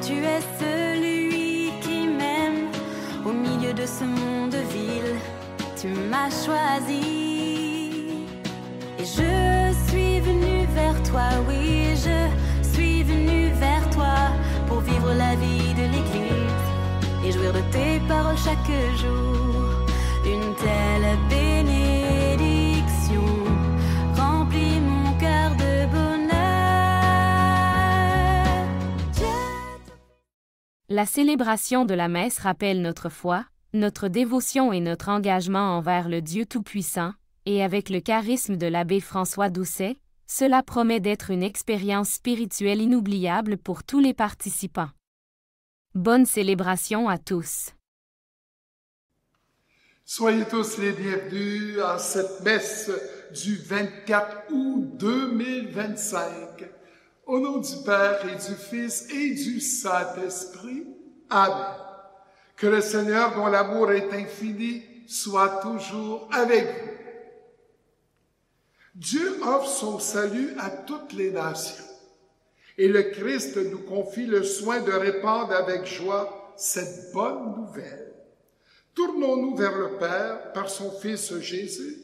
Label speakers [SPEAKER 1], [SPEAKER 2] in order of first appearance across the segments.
[SPEAKER 1] tu es celui qui m'aime. Au milieu de ce monde vil, tu m'as choisi. Et je suis venue vers toi, oui, je suis venue vers toi pour vivre la vie de l'Église et jouir de tes paroles chaque jour. Une telle bénédiction remplit mon cœur de bonheur.
[SPEAKER 2] La célébration de la messe rappelle notre foi, notre dévotion et notre engagement envers le Dieu Tout-Puissant, et avec le charisme de l'abbé François Doucet, cela promet d'être une expérience spirituelle inoubliable pour tous les participants. Bonne célébration à tous.
[SPEAKER 3] Soyez tous les bienvenus à cette messe du 24 août 2025. Au nom du Père et du Fils et du Saint-Esprit. Amen. Que le Seigneur, dont l'amour est infini, soit toujours avec vous. Dieu offre son salut à toutes les nations. Et le Christ nous confie le soin de répandre avec joie cette bonne nouvelle. Tournons-nous vers le Père par son Fils Jésus.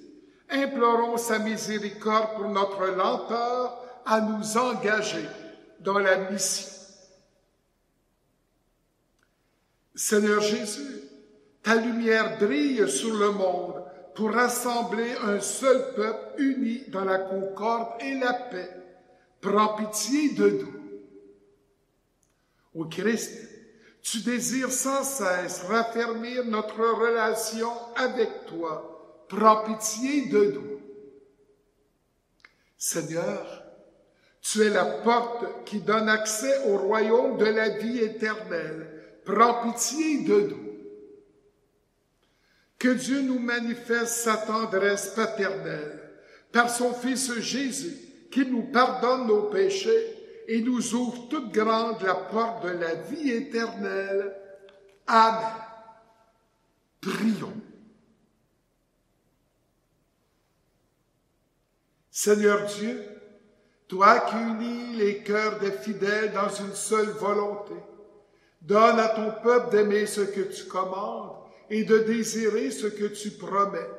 [SPEAKER 3] Implorons sa miséricorde pour notre lenteur à nous engager dans la mission. Seigneur Jésus, ta lumière brille sur le monde pour rassembler un seul peuple uni dans la concorde et la paix. Prends pitié de nous. Ô Christ, tu désires sans cesse raffermir notre relation avec toi. Prends pitié de nous. Seigneur, tu es la porte qui donne accès au royaume de la vie éternelle. Prends pitié de nous. Que Dieu nous manifeste sa tendresse paternelle par son Fils Jésus, qui nous pardonne nos péchés et nous ouvre toute grande la porte de la vie éternelle. Amen. Prions. Seigneur Dieu, toi qui unis les cœurs des fidèles dans une seule volonté, donne à ton peuple d'aimer ce que tu commandes et de désirer ce que tu promets,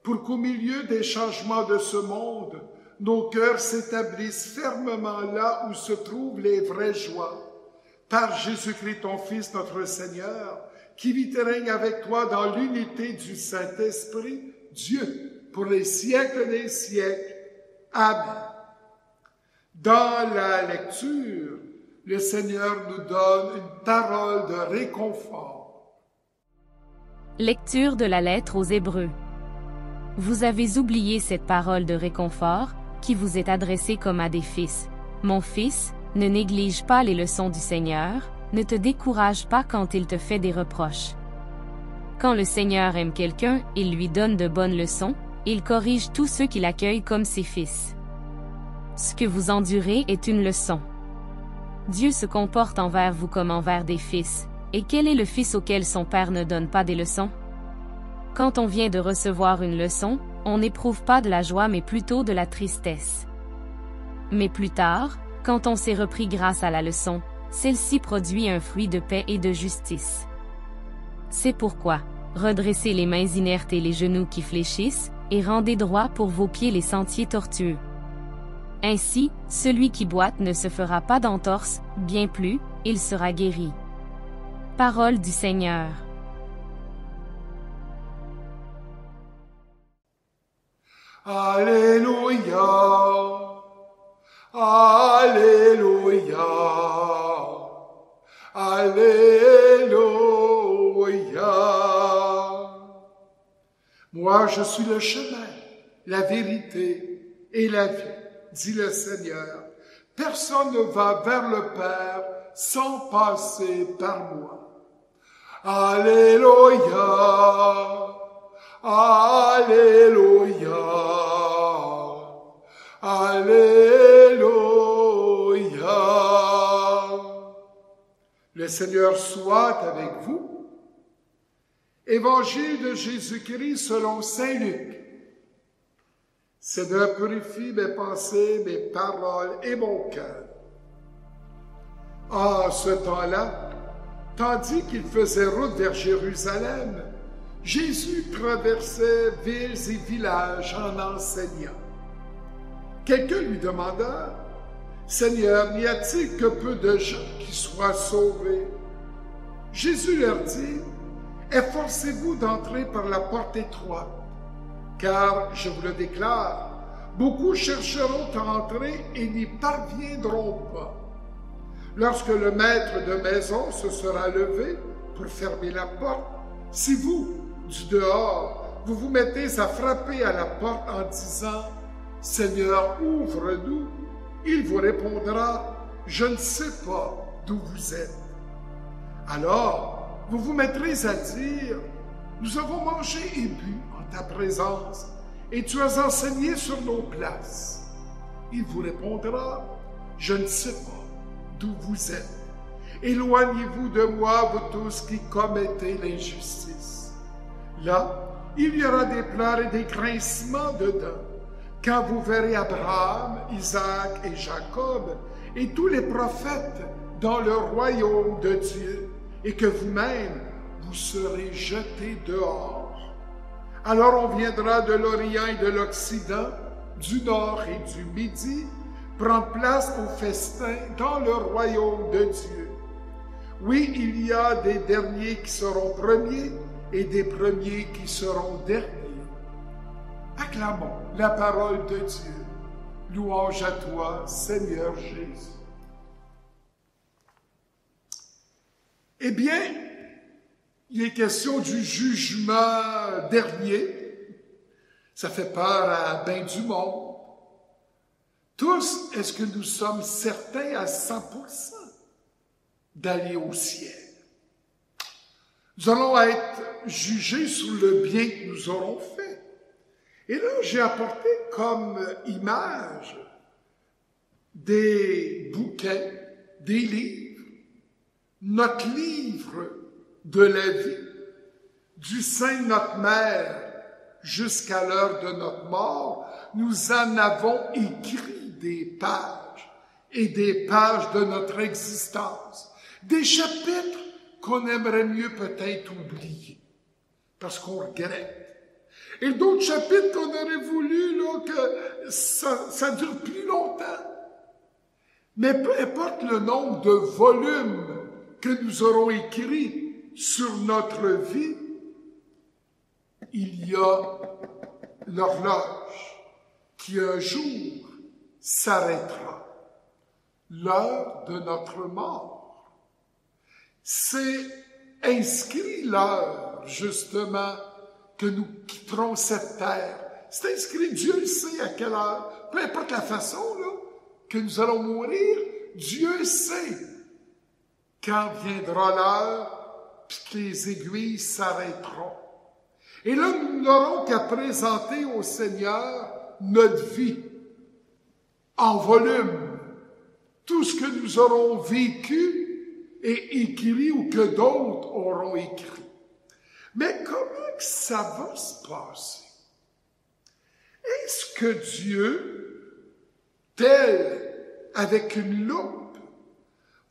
[SPEAKER 3] pour qu'au milieu des changements de ce monde, nos cœurs s'établissent fermement là où se trouvent les vraies joies. Par Jésus-Christ, ton Fils, notre Seigneur, qui vit et règne avec toi dans l'unité du Saint-Esprit, Dieu, pour les siècles des siècles. Amen. Dans la lecture, le Seigneur nous donne une parole de réconfort.
[SPEAKER 2] Lecture de la lettre aux Hébreux. Vous avez oublié cette parole de réconfort, qui vous est adressée comme à des fils. Mon fils, ne néglige pas les leçons du Seigneur, ne te décourage pas quand il te fait des reproches. Quand le Seigneur aime quelqu'un, il lui donne de bonnes leçons, il corrige tous ceux qui l'accueillent comme ses fils. Ce que vous endurez est une leçon. Dieu se comporte envers vous comme envers des fils, et quel est le fils auquel son père ne donne pas des leçons? Quand on vient de recevoir une leçon, on n'éprouve pas de la joie mais plutôt de la tristesse. Mais plus tard, quand on s'est repris grâce à la leçon, celle-ci produit un fruit de paix et de justice. C'est pourquoi, redressez les mains inertes et les genoux qui fléchissent, et rendez droit pour vos pieds les sentiers tortueux. Ainsi, celui qui boite ne se fera pas d'entorse, bien plus, il sera guéri. Parole du Seigneur.
[SPEAKER 3] Alléluia, Alléluia, Alléluia. Moi, je suis le chemin, la vérité et la vie, dit le Seigneur. Personne ne va vers le Père sans passer par moi. Alléluia, Alléluia, Alléluia. Le Seigneur soit avec vous. Évangile de Jésus-Christ selon saint Luc. Seigneur, purifie mes pensées, mes paroles et mon cœur. Ah, ce temps-là, tandis qu'il faisait route vers Jérusalem, Jésus traversait villes et villages en enseignant. Quelqu'un lui demanda, « Seigneur, n'y a-t-il que peu de gens qui soient sauvés? » Jésus leur dit, « Efforcez-vous d'entrer par la porte étroite, car, je vous le déclare, beaucoup chercheront à entrer et n'y parviendront pas. Lorsque le maître de maison se sera levé pour fermer la porte, si vous, du dehors, vous vous mettez à frapper à la porte en disant « Seigneur, ouvre-nous », il vous répondra « Je ne sais pas d'où vous êtes. » Alors, vous vous mettrez à dire « Nous avons mangé et bu en ta présence, et tu as enseigné sur nos places. » Il vous répondra « Je ne sais pas d'où vous êtes. Éloignez-vous de moi, vous tous qui commettez l'injustice. » Là, il y aura des pleurs et des grincements de dents, quand vous verrez Abraham, Isaac et Jacob, et tous les prophètes dans le royaume de Dieu, et que vous-même, vous serez jetés dehors. Alors on viendra de l'Orient et de l'Occident, du Nord et du Midi, prendre place au festin dans le royaume de Dieu. Oui, il y a des derniers qui seront premiers et des premiers qui seront derniers. Acclamons la parole de Dieu. Louange à toi, Seigneur Jésus. Eh bien, il est question du jugement dernier. Ça fait peur à bien du monde. Tous, est-ce que nous sommes certains à 100% d'aller au ciel? Nous allons être jugés sur le bien que nous aurons fait. Et là, j'ai apporté comme image des bouquins, des livres, notre livre de la vie, du sein de notre mère jusqu'à l'heure de notre mort, nous en avons écrit des pages et des pages de notre existence, des chapitres qu'on aimerait mieux peut-être oublier, parce qu'on regrette. Et d'autres chapitres qu'on aurait voulu là, que ça dure plus longtemps. Mais peu importe le nombre de volumes que nous aurons écrits sur notre vie, il y a l'horloge qui un jour s'arrêtera, l'heure de notre mort. C'est inscrit l'heure, justement, que nous quitterons cette terre. C'est inscrit, Dieu sait à quelle heure, peu importe la façon là, que nous allons mourir, Dieu sait quand viendra l'heure, puis que les aiguilles s'arrêteront. Et là, nous n'aurons qu'à présenter au Seigneur notre vie en volume, tout ce que nous aurons vécu et écrit ou que d'autres auront écrit. Mais comment que ça va se passer? Est-ce que Dieu, tel avec une loupe,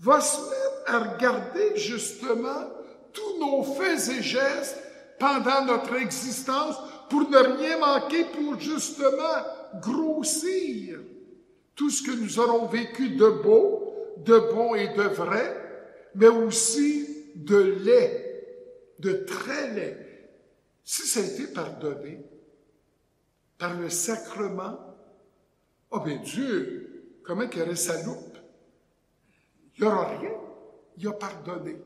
[SPEAKER 3] va se mettre à regarder justement tous nos faits et gestes pendant notre existence pour ne rien manquer, pour justement grossir tout ce que nous aurons vécu de beau, de bon et de vrai, mais aussi de laid, de très laid. Si ça a été pardonné par le sacrement, oh bien Dieu, comment il aurait sa loupe? Il n'y aura rien, il a pardonné.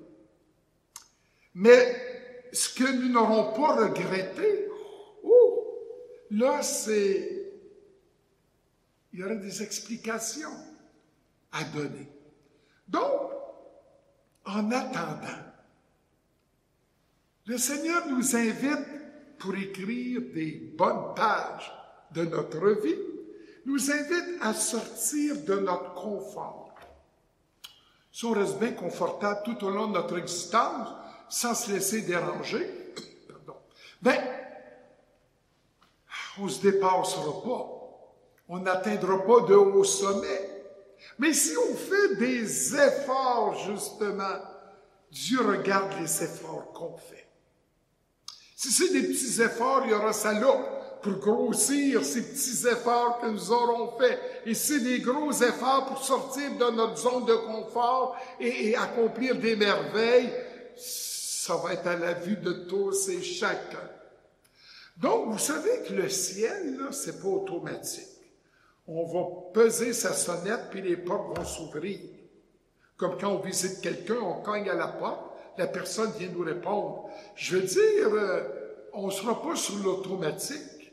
[SPEAKER 3] Mais ce que nous n'aurons pas regretté, là c'est... Il y aurait des explications à donner. Donc, en attendant, le Seigneur nous invite pour écrire des bonnes pages de notre vie, nous invite à sortir de notre confort. Si on reste bien confortable tout au long de notre existence, sans se laisser déranger, ben, on ne se dépassera pas. On n'atteindra pas de haut sommet. Mais si on fait des efforts, justement, Dieu regarde les efforts qu'on fait. Si c'est des petits efforts, il y aura sa loupe pour grossir ces petits efforts que nous aurons faits. Et si c'est des gros efforts pour sortir de notre zone de confort et accomplir des merveilles, ça va être à la vue de tous et chacun. Donc, vous savez que le ciel, là, c'est pas automatique. On va peser sa sonnette, puis les portes vont s'ouvrir. Comme quand on visite quelqu'un, on cogne à la porte, la personne vient nous répondre. Je veux dire, on ne sera pas sur l'automatique,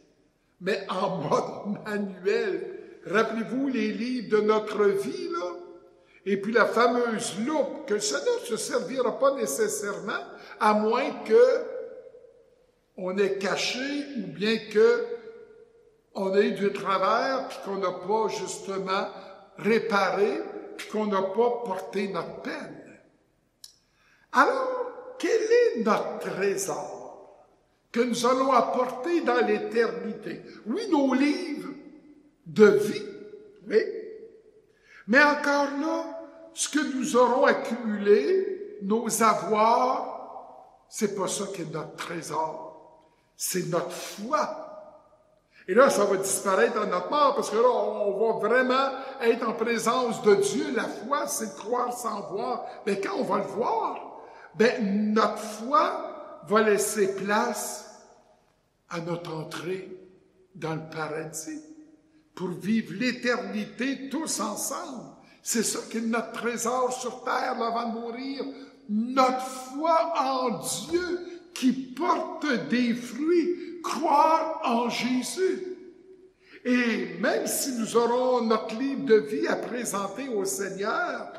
[SPEAKER 3] mais en mode manuel. Rappelez-vous les livres de notre vie, là? Et puis la fameuse loupe, que ça ne se servira pas nécessairement, à moins que on est caché ou bien que on a eu du travers puis qu'on n'a pas justement réparé puis qu'on n'a pas porté notre peine. Alors, quel est notre trésor que nous allons apporter dans l'éternité? Oui, nos livres de vie, oui. Mais encore là, ce que nous aurons accumulé, nos avoirs, c'est pas ça qui est notre trésor. C'est notre foi. Et là, ça va disparaître dans notre mort, parce que là, on va vraiment être en présence de Dieu. La foi, c'est de croire sans voir. Mais quand on va le voir, notre foi va laisser place à notre entrée dans le paradis pour vivre l'éternité tous ensemble. C'est ça qui est notre trésor sur terre avant de mourir. Notre foi en Dieu qui porte des fruits, croire en Jésus. Et même si nous aurons notre livre de vie à présenter au Seigneur,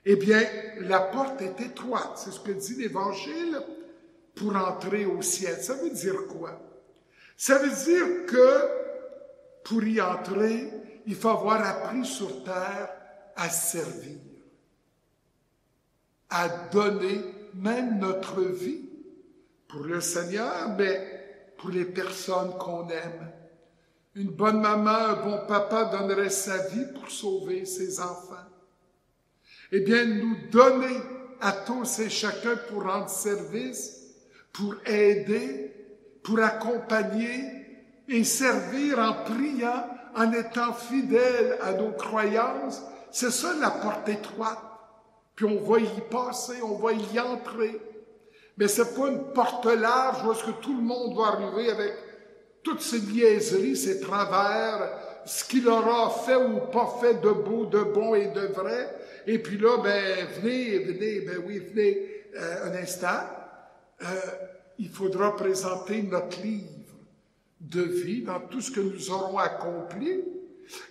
[SPEAKER 3] eh bien, la porte est étroite. C'est ce que dit l'Évangile pour entrer au ciel. Ça veut dire quoi? Ça veut dire que pour y entrer, il faut avoir appris sur terre à servir, à donner même notre vie pour le Seigneur, mais pour les personnes qu'on aime. Une bonne maman, un bon papa donnerait sa vie pour sauver ses enfants. Eh bien, nous donner à tous et chacun pour rendre service, pour aider, pour accompagner et servir en priant, en étant fidèles à nos croyances, c'est ça la porte étroite. Puis on va y passer, on va y entrer. Mais c'est pas une porte large où est-ce que tout le monde va arriver avec toutes ces niaiseries, ces travers, ce qu'il aura fait ou pas fait de beau, de bon et de vrai. Et puis là, venez, un instant. Il faudra présenter notre livre de vie dans tout ce que nous aurons accompli.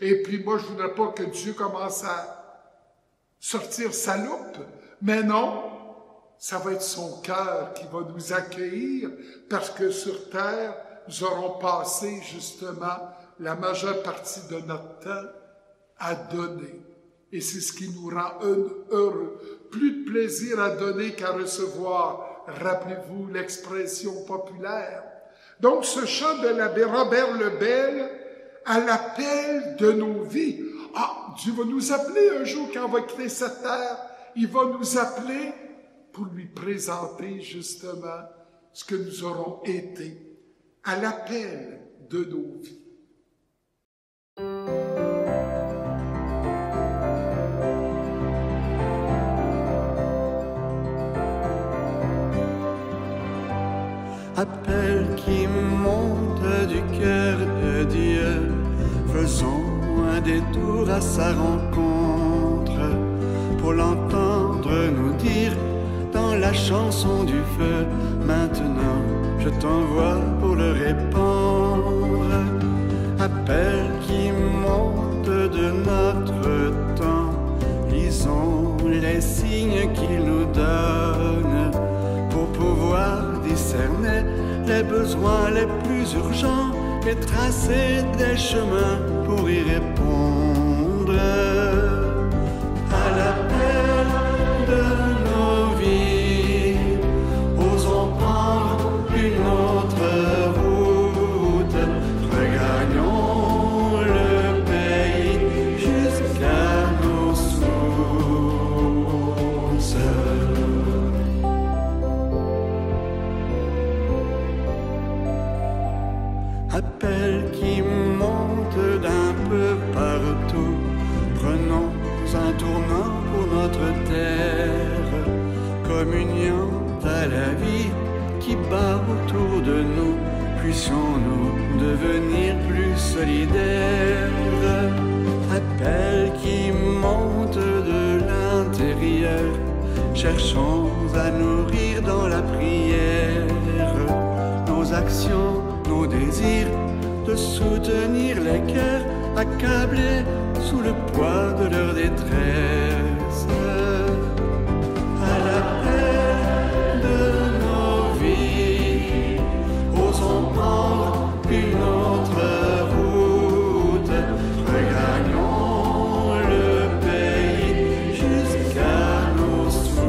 [SPEAKER 3] Et puis moi, je voudrais pas que Dieu commence à sortir sa loupe, mais non, ça va être son cœur qui va nous accueillir, parce que sur terre, nous aurons passé justement la majeure partie de notre temps à donner. Et c'est ce qui nous rend heureux. Plus de plaisir à donner qu'à recevoir. Rappelez-vous l'expression populaire. Donc, ce chant de l'abbé Robert Lebel, à l'appel de nos vies. Ah, Dieu va nous appeler un jour quand on va quitter cette terre. Il va nous appeler pour lui présenter justement ce que nous aurons été à l'appel de nos vies.
[SPEAKER 4] Appel qui monte du cœur de Dieu, faisons un détour à sa rencontre pour l'entendre nous dire dans la chanson du feu, maintenant je t'envoie pour le répandre. Appel qui monte de notre temps, lisons les signes qu'il nous donne pour pouvoir discerner les besoins les plus urgents et tracer des chemins pour y répondre. À l'appel de nos vies, osons prendre une autre route, regagnons le pays jusqu'à un tournant pour notre terre, communiant à la vie qui bat autour de nous, puissions-nous devenir plus solidaires. Appel qui monte de l'intérieur, cherchons à nourrir dans la prière nos actions, nos désirs, de soutenir les cœurs accablés sous le poids de leur détresse. À l'appel de nos vies, osons prendre une autre route, regagnons le pays jusqu'à nos sources.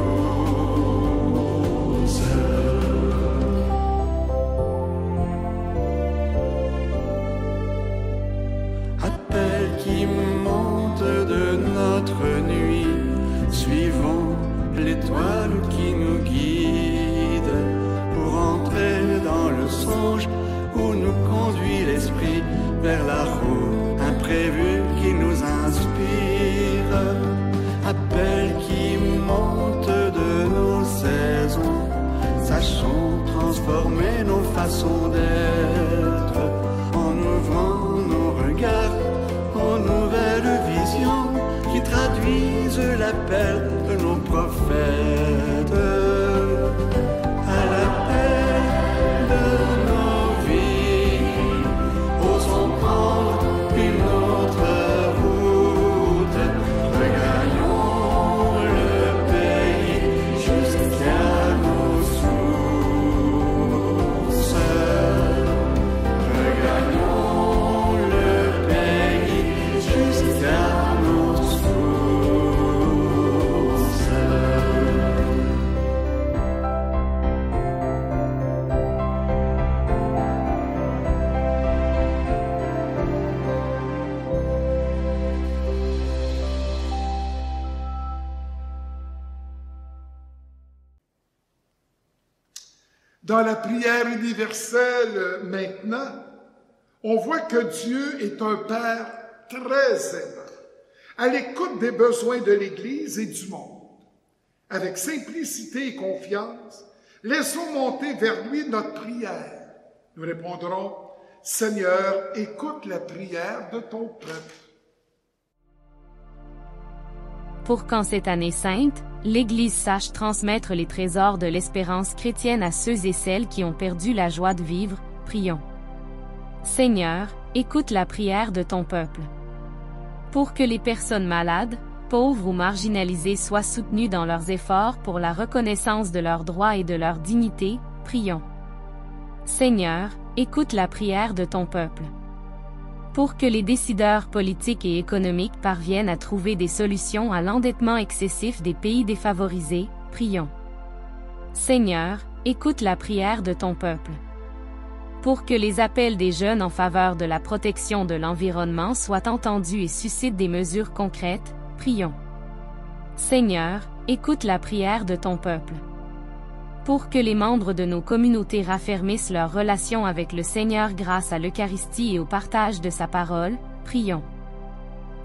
[SPEAKER 4] Appel qui monte de notre nuit, suivons l'étoile qui nous guide pour entrer dans le songe où nous conduit l'esprit vers la route imprévue qui nous inspire. Appel qui monte de nos saisons, sachons transformer nos façons d'être en ouvrant nos regards aux nouvelles visions qui traduisent l'appel de nos prophètes. À l'appel de nos vies, osons prendre une autre route, regagnons le pays jusqu'à nos sources. Regagnons le pays jusqu'à nos sources.
[SPEAKER 3] Dans la prière universelle maintenant, on voit que Dieu est un Père très aimant, à l'écoute des besoins de l'Église et du monde. Avec simplicité et confiance, laissons monter vers lui notre prière. Nous répondrons, Seigneur, écoute la prière de ton peuple.
[SPEAKER 2] Pour qu'en cette année sainte, l'Église sache transmettre les trésors de l'espérance chrétienne à ceux et celles qui ont perdu la joie de vivre, prions. Seigneur, écoute la prière de ton peuple. Pour que les personnes malades, pauvres ou marginalisées soient soutenues dans leurs efforts pour la reconnaissance de leurs droits et de leur dignité, prions. Seigneur, écoute la prière de ton peuple. Pour que les décideurs politiques et économiques parviennent à trouver des solutions à l'endettement excessif des pays défavorisés, prions. Seigneur, écoute la prière de ton peuple. Pour que les appels des jeunes en faveur de la protection de l'environnement soient entendus et suscitent des mesures concrètes, prions. Seigneur, écoute la prière de ton peuple. Pour que les membres de nos communautés raffermissent leur relation avec le Seigneur grâce à l'Eucharistie et au partage de sa parole, prions.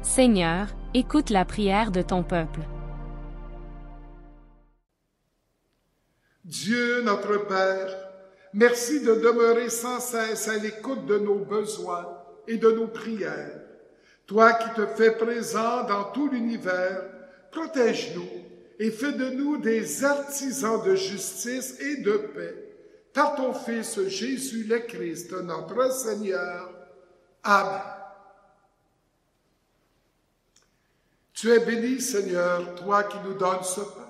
[SPEAKER 2] Seigneur, écoute la prière de ton peuple.
[SPEAKER 3] Dieu notre Père, merci de demeurer sans cesse à l'écoute de nos besoins et de nos prières. Toi qui te fais présent dans tout l'univers, protège-nous et fais de nous des artisans de justice et de paix, par ton Fils Jésus le Christ, notre Seigneur. Amen. Tu es béni, Seigneur, toi qui nous donnes ce pain.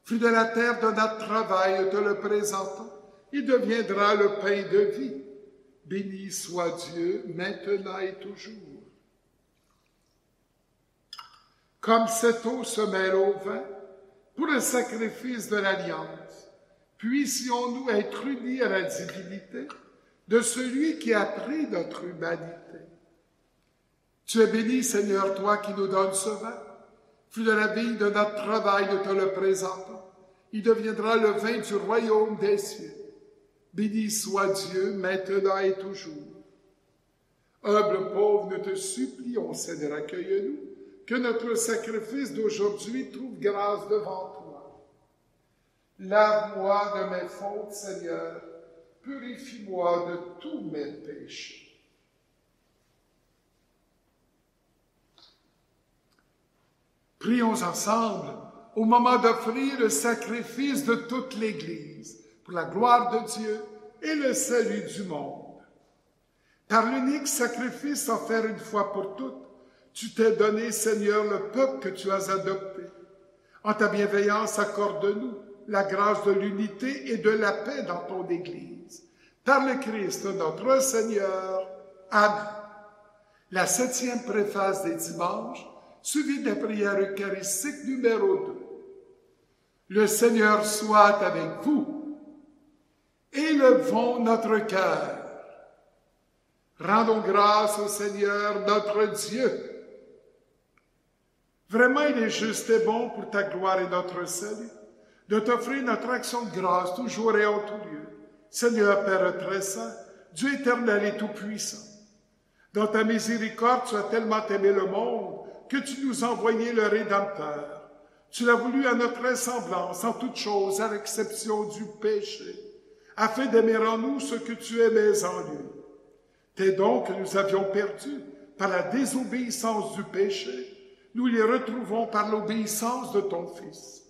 [SPEAKER 3] Fruit de la terre de notre travail, te le présentons. Il deviendra le pain de vie. Béni soit Dieu, maintenant et toujours. Comme cette eau se mêle au vin, pour le sacrifice de l'Alliance, puissions-nous être unis à la divinité de celui qui a pris notre humanité. Tu es béni, Seigneur, toi qui nous donnes ce vin. Fruit de la vigne de notre travail, nous te le présentons. Il deviendra le vin du royaume des cieux. Béni soit Dieu, maintenant et toujours. Humble pauvre, nous te supplions, Seigneur, accueille-nous. que notre sacrifice d'aujourd'hui trouve grâce devant toi. Lave-moi de mes fautes, Seigneur, purifie-moi de tous mes péchés. Prions ensemble au moment d'offrir le sacrifice de toute l'Église pour la gloire de Dieu et le salut du monde. Par l'unique sacrifice offert une fois pour toutes, tu t'es donné, Seigneur, le peuple que tu as adopté. En ta bienveillance, accorde-nous la grâce de l'unité et de la paix dans ton Église. Par le Christ, notre Seigneur. Amen. La 7e préface des dimanches, suivie de la prière eucharistique numéro 2. Le Seigneur soit avec vous. Élevons notre cœur. Rendons grâce au Seigneur notre Dieu. Vraiment, il est juste et bon pour ta gloire et notre salut de t'offrir notre action de grâce toujours et en tout lieu. Seigneur Père très saint, Dieu éternel et tout-puissant, dans ta miséricorde, tu as tellement aimé le monde que tu nous as envoyé le Rédempteur. Tu l'as voulu à notre ressemblance en toutes choses, à l'exception du péché, afin d'aimer en nous ce que tu aimais en lui. Tes dons que nous avions perdus par la désobéissance du péché, nous les retrouvons par l'obéissance de ton Fils.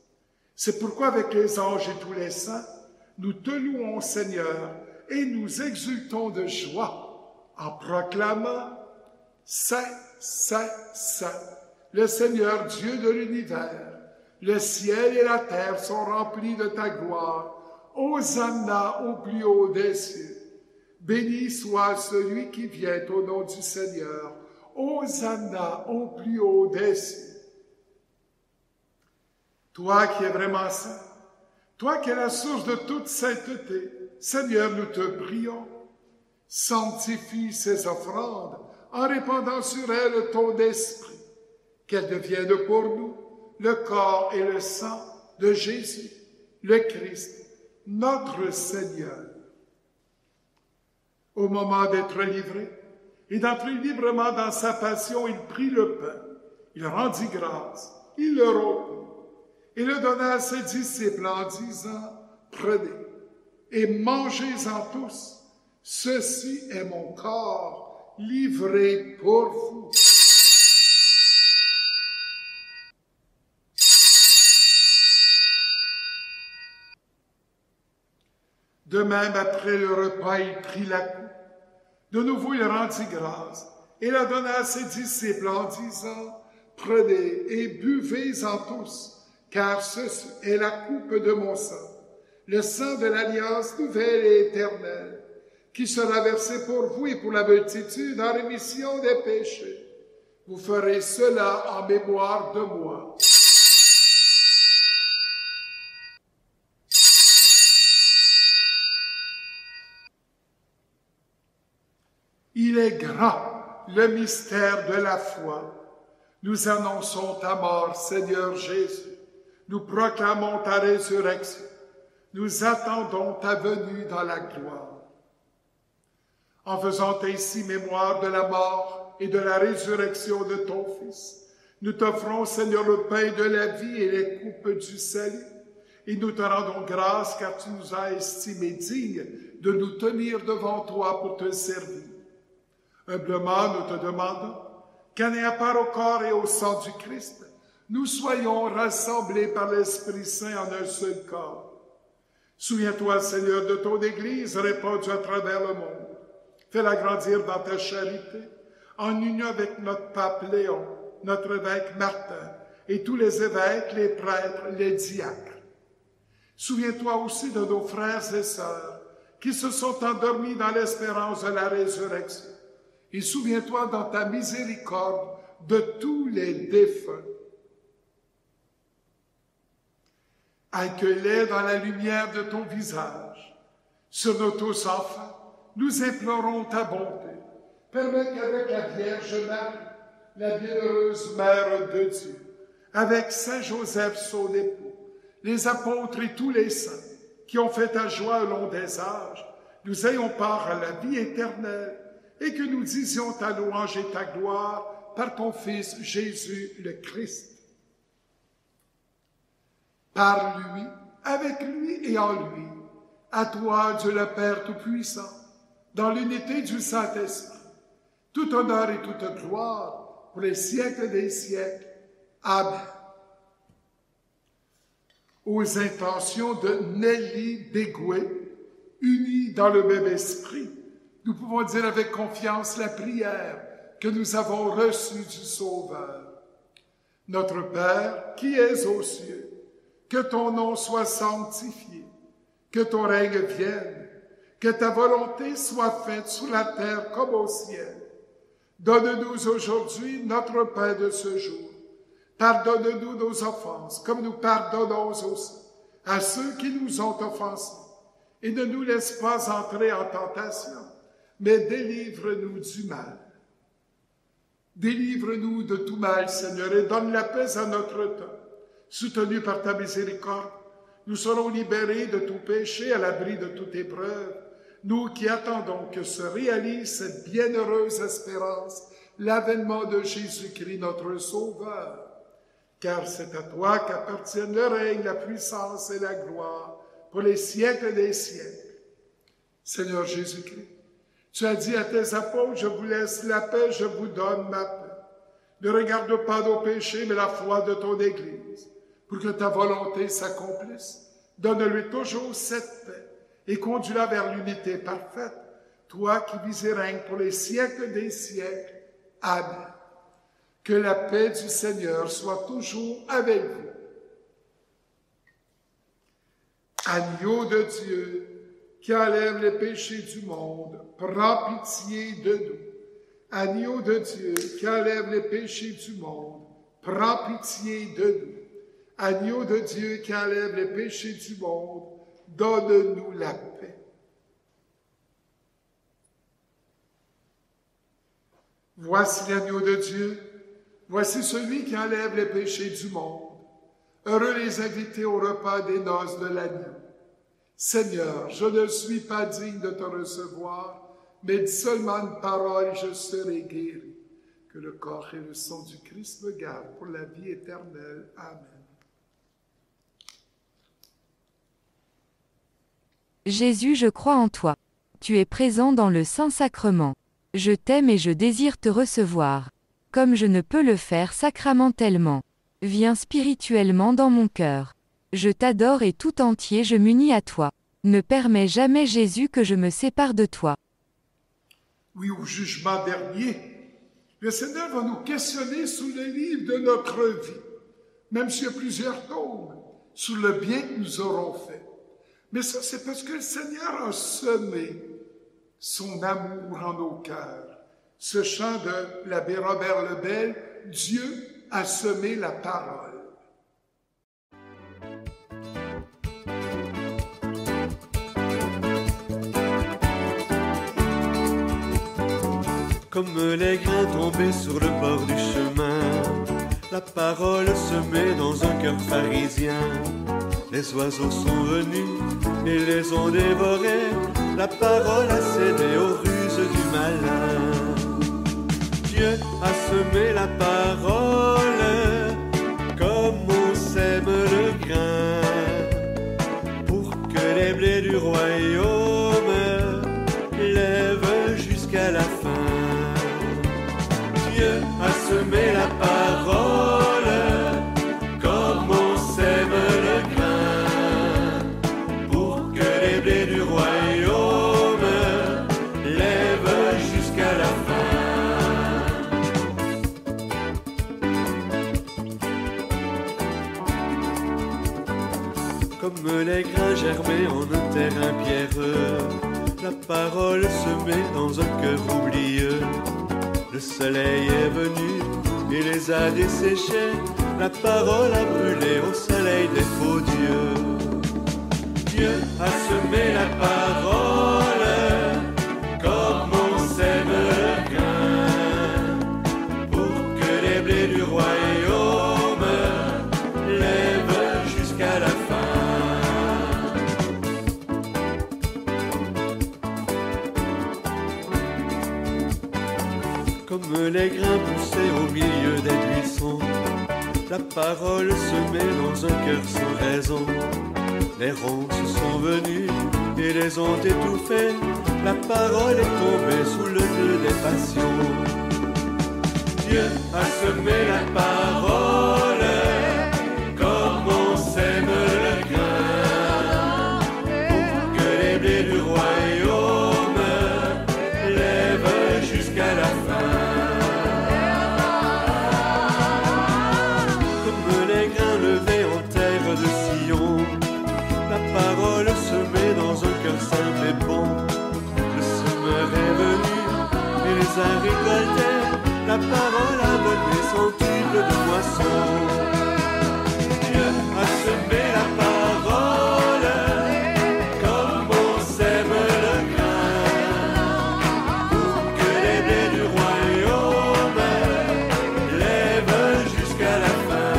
[SPEAKER 3] C'est pourquoi avec les anges et tous les saints, nous te louons, Seigneur, et nous exultons de joie en proclamant « Saint, Saint, Saint, le Seigneur Dieu de l'univers, le ciel et la terre sont remplis de ta gloire. Hosanna au plus haut des cieux. Béni soit celui qui vient au nom du Seigneur. Hosanna au plus haut des cieux. » Toi qui es vraiment saint, toi qui es la source de toute sainteté, Seigneur, nous te prions. Sanctifie ces offrandes en répandant sur elles ton esprit, qu'elles deviennent pour nous le corps et le sang de Jésus, le Christ, notre Seigneur. Au moment d'être livré et d'entrer librement dans sa passion, il prit le pain, il rendit grâce, il le rompit et le donna à ses disciples en disant « Prenez et mangez-en tous, ceci est mon corps livré pour vous. » De même, après le repas, il prit la coupe. De nouveau, il rendit grâce et la donna à ses disciples en disant « Prenez et buvez-en tous, car ceci est la coupe de mon sang, le sang de l'alliance nouvelle et éternelle, qui sera versé pour vous et pour la multitude en rémission des péchés. Vous ferez cela en mémoire de moi. » Il est grand, le mystère de la foi. Nous annonçons ta mort, Seigneur Jésus. Nous proclamons ta résurrection. Nous attendons ta venue dans la gloire. En faisant ainsi mémoire de la mort et de la résurrection de ton Fils, nous t'offrons, Seigneur, le pain de la vie et les coupes du salut. Et nous te rendons grâce car tu nous as estimés dignes de nous tenir devant toi pour te servir. Humblement, nous te demandons qu'en ayant part au corps et au sang du Christ, nous soyons rassemblés par l'Esprit Saint en un seul corps. Souviens-toi, Seigneur, de ton Église répandue à travers le monde. Fais-la grandir dans ta charité, en union avec notre pape Léon, notre évêque Martin, et tous les évêques, les prêtres, les diacres. Souviens-toi aussi de nos frères et sœurs qui se sont endormis dans l'espérance de la résurrection. Et souviens-toi dans ta miséricorde de tous les défunts. Accueille-les dans la lumière de ton visage. Sur nos tous enfants, nous implorons ta bonté. Permets qu'avec la Vierge Marie, la bienheureuse Mère de Dieu, avec Saint Joseph, son époux, les apôtres et tous les saints qui ont fait ta joie au long des âges, nous ayons part à la vie éternelle et que nous disions ta louange et ta gloire par ton Fils Jésus le Christ. Par lui, avec lui et en lui, à toi, Dieu le Père Tout-Puissant, dans l'unité du Saint-Esprit, tout honneur et toute gloire pour les siècles des siècles. Amen. Aux intentions de Nelly Dégoué, unies dans le même esprit, nous pouvons dire avec confiance la prière que nous avons reçue du Sauveur. Notre Père, qui es aux cieux, que ton nom soit sanctifié, que ton règne vienne, que ta volonté soit faite sur la terre comme au ciel. Donne-nous aujourd'hui notre pain de ce jour. Pardonne-nous nos offenses, comme nous pardonnons aussi à ceux qui nous ont offensés. Et ne nous laisse pas entrer en tentation, mais délivre-nous du mal. Délivre-nous de tout mal, Seigneur, et donne la paix à notre temps. Soutenus par ta miséricorde, nous serons libérés de tout péché, à l'abri de toute épreuve, nous qui attendons que se réalise cette bienheureuse espérance, l'avènement de Jésus-Christ, notre Sauveur. Car c'est à toi qu'appartiennent le règne, la puissance et la gloire pour les siècles des siècles. Seigneur Jésus-Christ, tu as dit à tes apôtres, je vous laisse la paix, je vous donne ma paix. Ne regarde pas nos péchés, mais la foi de ton Église, pour que ta volonté s'accomplisse. Donne-lui toujours cette paix et conduis-la vers l'unité parfaite, toi qui vis et règnes pour les siècles des siècles. Amen. Que la paix du Seigneur soit toujours avec vous. Agneau de Dieu, qui enlève les péchés du monde, prends pitié de nous. Agneau de Dieu, qui enlève les péchés du monde, prends pitié de nous. Agneau de Dieu, qui enlève les péchés du monde, donne-nous la paix. Voici l'agneau de Dieu. Voici celui qui enlève les péchés du monde. Heureux les invités au repas des noces de l'agneau. Seigneur, je ne suis pas digne de te recevoir, mais dis seulement une parole et je serai guéri. Que le corps et le sang du Christ me gardent pour la vie éternelle. Amen.
[SPEAKER 5] Jésus, je crois en toi. Tu es présent dans le Saint-Sacrement. Je t'aime et je désire te recevoir. Comme je ne peux le faire sacramentellement. Viens spirituellement dans mon cœur. Je t'adore et tout entier je m'unis à toi. Ne permets jamais, Jésus, que je me sépare de toi.
[SPEAKER 3] Oui, au jugement dernier, le Seigneur va nous questionner sur le livre de notre vie, même s'il y a plusieurs tomes, sur le bien que nous aurons fait. Mais ça, c'est parce que le Seigneur a semé son amour en nos cœurs. Ce chant de l'abbé Robert Lebel, Dieu a semé la parole.
[SPEAKER 4] Comme les grains tombés sur le bord du chemin, la parole semée dans un cœur pharisien. Les oiseaux sont venus et les ont dévorés, la parole a cédé aux ruses du malin. Dieu a semé la parole comme on sème le grain, pour que les blés du royaume lèvent jusqu'à la fin. Dieu a semé la parole comme on sème le grain, pour que les blés du royaume lèvent jusqu'à la fin. Comme les grains germés en un terrain pierreux, la parole semée dans un cœur oublieux. Le soleil est venu et les a desséchés, la parole a brûlé au soleil des faux dieux. Dieu a semé la parole comme on sème le grain, pour que les blés du royaume lèvent jusqu'à la fin. Comme Comme les grains poussés au milieu des buissons, la parole se met dans un cœur sans raison. Les ronces sont venues et les ont étouffés. La parole est tombée sous le nœud des passions. Dieu a semé la parole comme on sème le grain, pour que les blés du royaume lèvent jusqu'à la fin. Comme les grains levés en terre de Sion, la parole semée dans un cœur simple et bon. Le semeur est venu et les a récoltés. La parole a donné son tube de moisson. Dieu a semé la parole comme on sème le grain, pour que les blés du royaume lèvent jusqu'à la fin.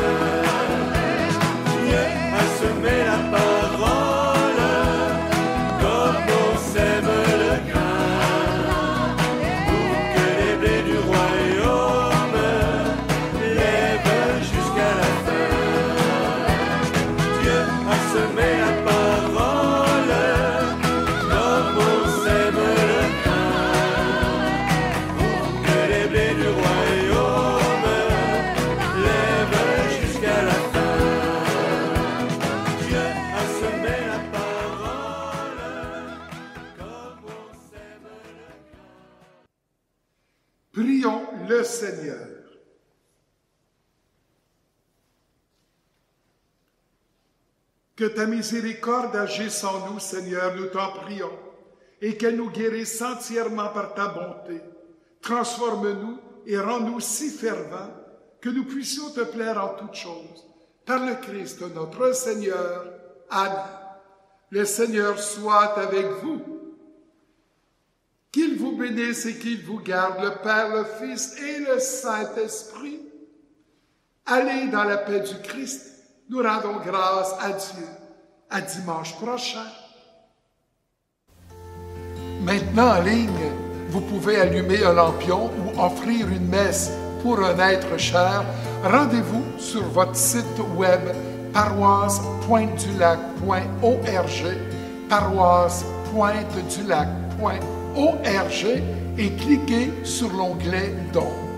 [SPEAKER 4] Dieu a semé la parole comme on sème le grain, pour que les blés du royaume
[SPEAKER 3] Prions le Seigneur. Que ta miséricorde agisse en nous, Seigneur, nous t'en prions, et qu'elle nous guérisse entièrement par ta bonté. Transforme-nous et rends-nous si fervents que nous puissions te plaire en toutes choses. Par le Christ notre Seigneur. Amen. Le Seigneur soit avec vous. Qu'il vous bénisse et qu'il vous garde, le Père, le Fils et le Saint-Esprit. Allez dans la paix du Christ. Nous rendons grâce à Dieu. À dimanche prochain. Maintenant en ligne, vous pouvez allumer un lampion ou offrir une messe pour un être cher. Rendez-vous sur votre site web paroisse-pointe-du-lac.org, paroisse-pointe-du-lac.org et cliquez sur l'onglet Dons.